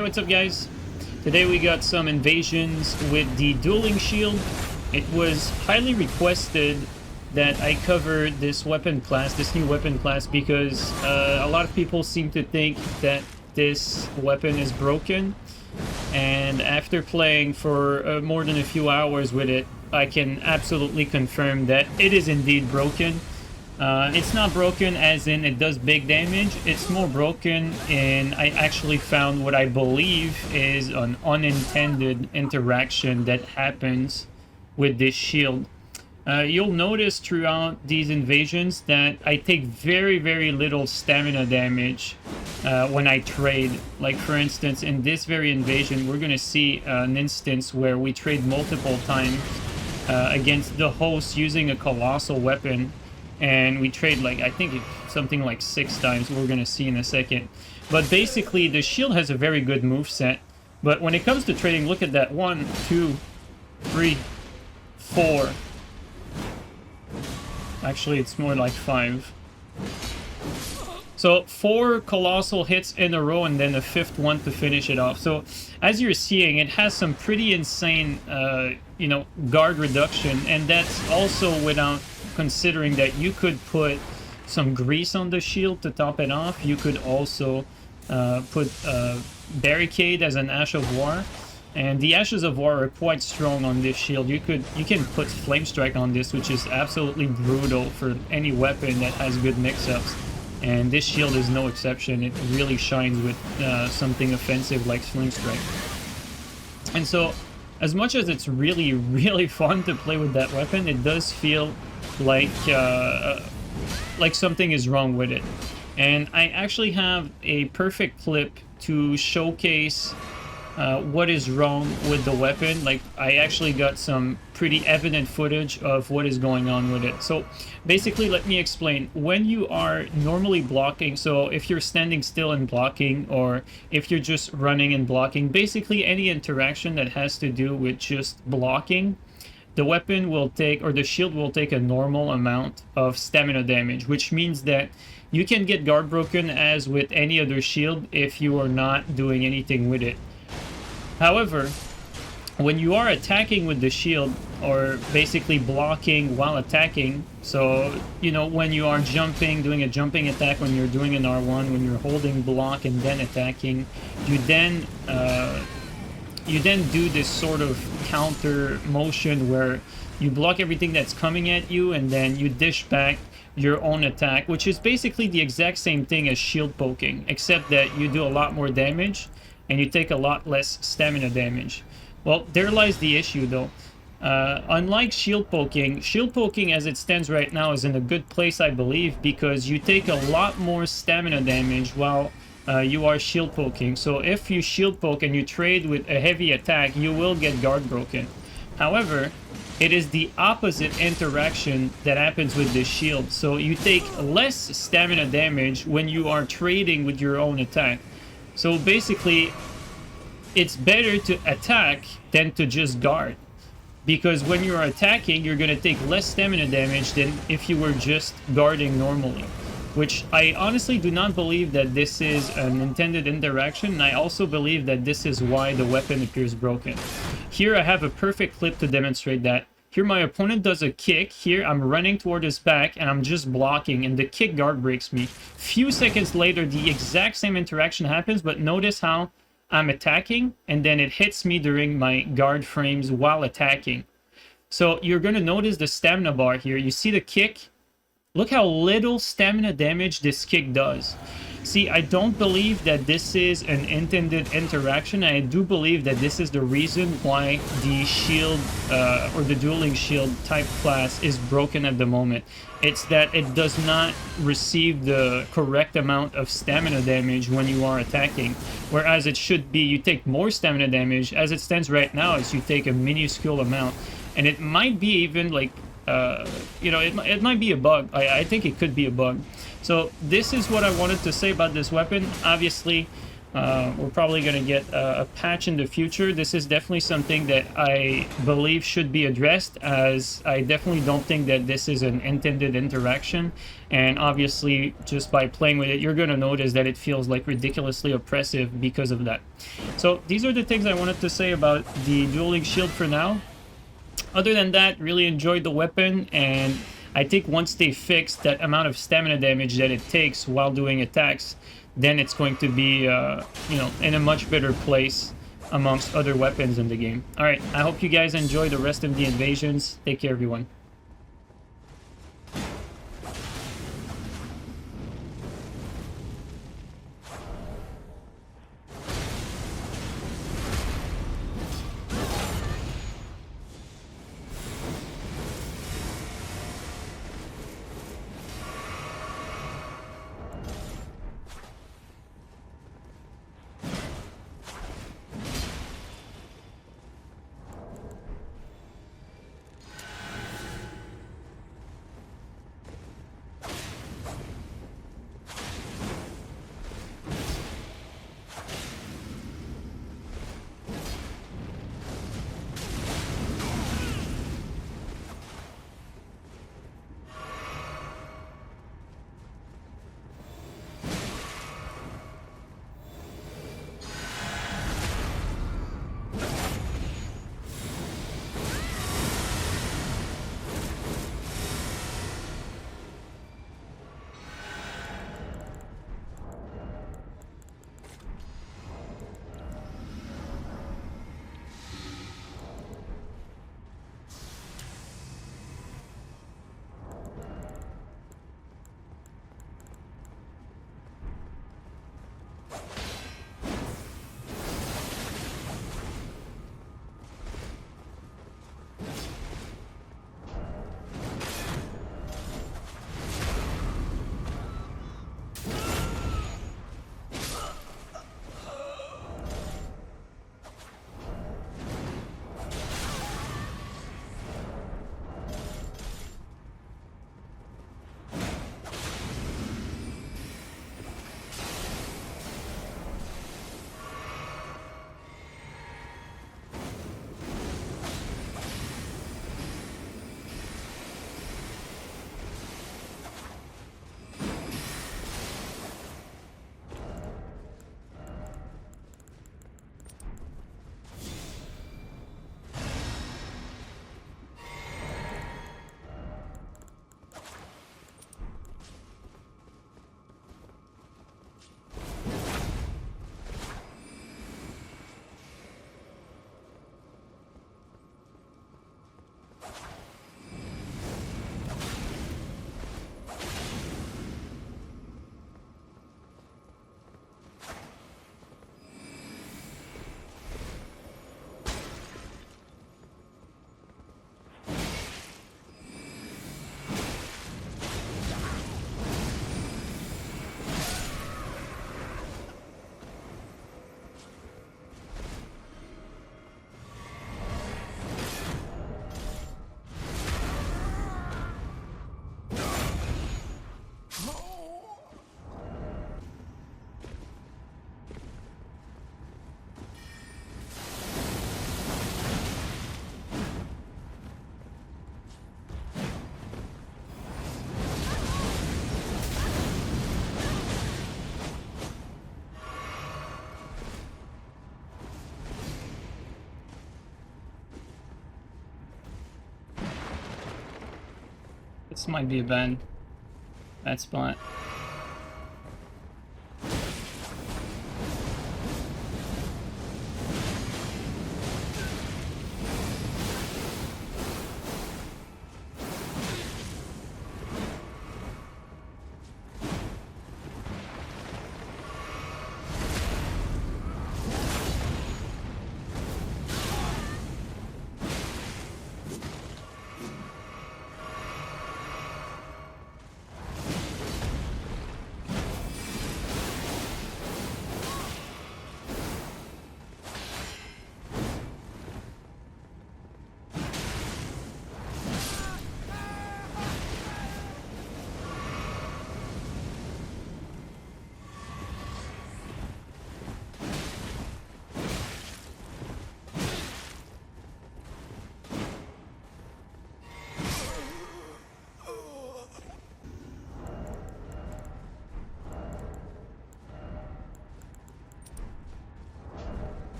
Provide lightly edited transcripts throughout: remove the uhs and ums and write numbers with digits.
Hey, what's up guys? Today we got some invasions with the dUeLiNG SHieLd. It was highly requested that I cover this weapon class, this new weapon class, because a lot of people seem to think that this weapon is broken. And after playing for more than a few hours with it, I can absolutely confirm that it is indeed broken. It's not broken as in it does big damage. It's more broken in I actually found what I believe is an unintended interaction that happens with this shield. You'll notice throughout these invasions that I take very little stamina damage when I trade. Like for instance, in this very invasion, we're going to see an instance where we trade multiple times against the host using a colossal weapon. And we trade like, I think it's something like 6 times, we're going to see in a second. But basically, the shield has a very good moveset. But when it comes to trading, look at that. 1, 2, 3, 4. Actually, it's more like 5. So 4 colossal hits in a row and then a 5th one to finish it off. So as you're seeing, it has some pretty insane, guard reduction. And that's also without considering that you could put some grease on the shield to top it off. You could also put barricade as an Ash of War, and the Ashes of War are quite strong on this shield. You can put Flame Strike on this, which is absolutely brutal for any weapon that has good mix-ups, and this shield is no exception. It really shines with something offensive like Flame Strike. And so as much as it's really fun to play with that weapon, it does feel like something is wrong with it. And I actually have a perfect clip to showcase what is wrong with the weapon. Like, I actually got some pretty evident footage of what is going on with it. So basically, let me explain. When you are normally blocking, so if you're standing still and blocking, or if you're just running and blocking, basically any interaction that has to do with just blocking, the weapon will take, or the shield will take, a normal amount of stamina damage, which means that you can get guard broken as with any other shield if you are not doing anything with it. However, when you are attacking with the shield, or basically blocking while attacking, so, when you are jumping, doing a jumping attack, when you're doing an R1, when you're holding block and then attacking, you then do this sort of counter motion where you block everything that's coming at you and then you dish back your own attack, which is basically the exact same thing as shield poking, except that you do a lot more damage and you take a lot less stamina damage. Well, there lies the issue though. Unlike shield poking as it stands right now is in a good place, I believe, because you take a lot more stamina damage while you are shield poking. So if you shield poke and you trade with a heavy attack, you will get guard broken. However, it is the opposite interaction that happens with this shield. So you take less stamina damage when you are trading with your own attack. So basically, it's better to attack than to just guard, because when you are attacking, you're going to take less stamina damage than if you were just guarding normally. Which I honestly do not believe that this is an intended interaction, and I also believe that this is why the weapon appears broken. Here I have a perfect clip to demonstrate that. Here my opponent does a kick, here I'm running toward his back and I'm just blocking, and the kick guard breaks me. Few seconds later the exact same interaction happens, but notice how I'm attacking and then it hits me during my guard frames while attacking. So you're going to notice the stamina bar here. You see the kick? Look how little stamina damage this kick does. See, I don't believe that this is an intended interaction. I do believe that this is the reason why the shield, or the dUeLiNG SHieLd type class is broken at the moment. It's that it does not receive the correct amount of stamina damage when you are attacking. Whereas it should be, you take more stamina damage. As it stands right now, is you take a minuscule amount. And it might be even like, it might be a bug. I think it could be a bug. So this is what I wanted to say about this weapon. Obviously, We're probably going to get a patch in the future. This is definitely something that I believe should be addressed, as I definitely don't think that this is an intended interaction. And obviously, just by playing with it, you're going to notice that it feels like ridiculously oppressive because of that. So these are the things I wanted to say about the dUeLiNG SHieLd for now. Other than that, really enjoyed the weapon, and I think once they fix that amount of stamina damage that it takes while doing attacks, then it's going to be, you know, in a much better place amongst other weapons in the game. Alright, I hope you guys enjoy the rest of the invasions. Take care, everyone. This might be a bad spot.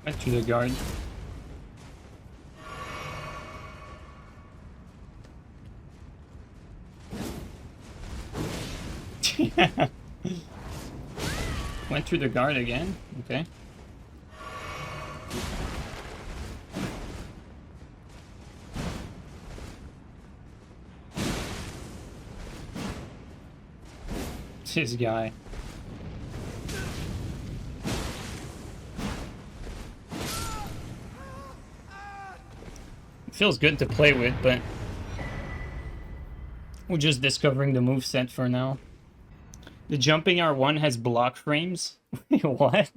Right through the guard. Went through the guard again. Okay. This guy. It feels good to play with, but we're just discovering the moveset for now. The jumping R1 has block frames? What?